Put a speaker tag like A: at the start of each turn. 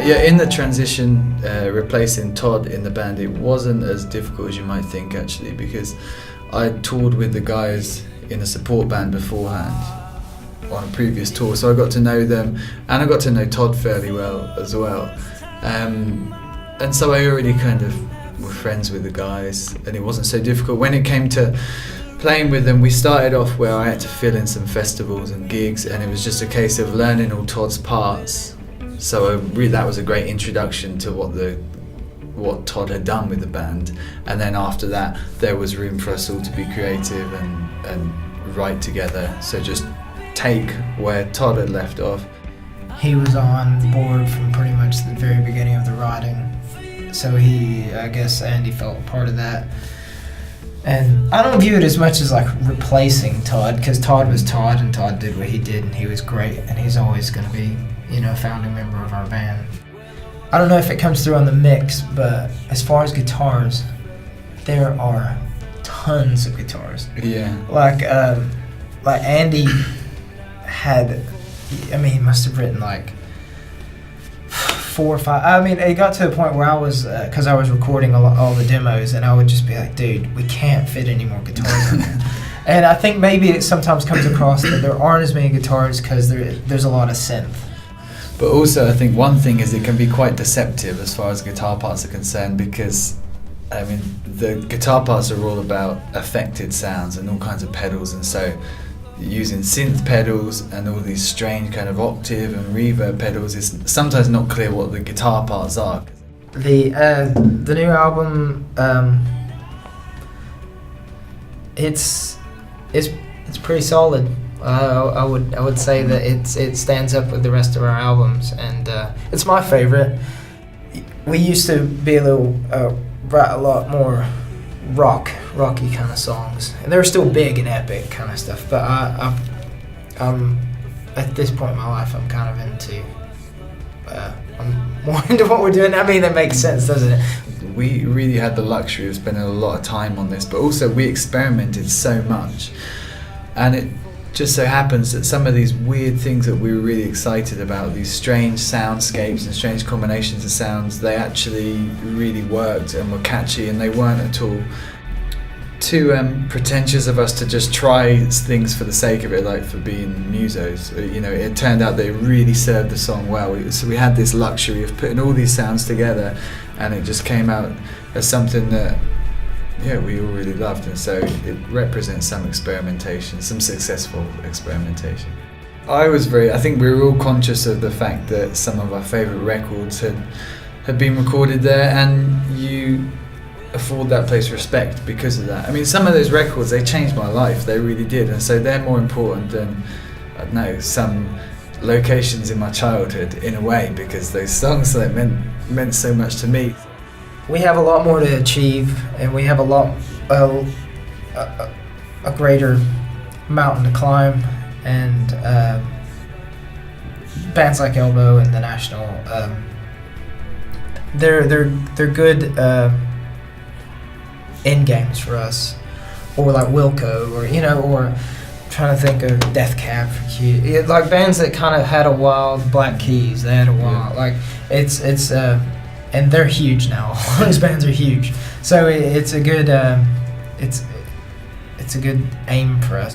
A: Yeah, in the transition, replacing Todd in the band, it wasn't as difficult as you might think actually, because I toured with the guys in a support band beforehand on a previous tour, so I got to know them, and I got to know Todd fairly well as well. And so I already kind of were friends with the guys, and it wasn't so difficult. When it came to playing with them, we started off where I had to fill in some festivals and gigs, and it was just a case of learning all Todd's parts. So that was a great introduction to what Todd had done with the band. And then after that, there was room for us all to be creative and write together. So just take where Todd had left off.
B: He was on board from pretty much the very beginning of the writing. So I guess Andy felt a part of that. And I don't view it as much as like replacing Todd, because Todd was Todd, and Todd did what he did, and he was great, and he's always going to be, a founding member of our band. I don't know if it comes through on the mix, but as far as guitars, there are tons of guitars.
A: Yeah.
B: Like Andy had, he must have written like 4 or 5. It got to a point where I was, because I was recording all the demos, and I would just be like, dude, we can't fit any more guitars in there. And I think maybe it sometimes comes across that there aren't as many guitars because there's a lot of synth.
A: But also I think one thing is it can be quite deceptive as far as guitar parts are concerned, because the guitar parts are all about affected sounds and all kinds of pedals, and so using synth pedals and all these strange kind of octave and reverb pedals is sometimes not clear what the guitar parts are.
B: The new album, it's pretty solid. I would say that it stands up with the rest of our albums, and it's my favorite. We used to be write a lot more rocky kind of songs, and they're still big and epic kind of stuff. But I'm at this point in my life, I'm kind of into. I'm more into what we're doing. That makes sense, doesn't it?
A: We really had the luxury of spending a lot of time on this, but also we experimented so much, and it just so happens that some of these weird things that we were really excited about, these strange soundscapes and strange combinations of sounds, they actually really worked and were catchy, and they weren't at all too pretentious of us to just try things for the sake of it, like for being musos. It turned out they really served the song well. So we had this luxury of putting all these sounds together, and it just came out as something that we all really loved, and so it represents some experimentation, some successful experimentation. I think we were all conscious of the fact that some of our favourite records had been recorded there, and you afford that place respect because of that. Some of those records, they changed my life, they really did, and so they're more important than, I don't know, some locations in my childhood in a way, because those songs that meant so much to me.
B: We have a lot more to achieve, and we have a greater mountain to climb, and bands like Elbow and The National, they're good end games for us, or like Wilco, or trying to think of Death Cab for Cutie, like bands that kind of had a while. Black Keys, they had a while. Like it's. And they're huge now. All those bands are huge, so it's a good aim for us.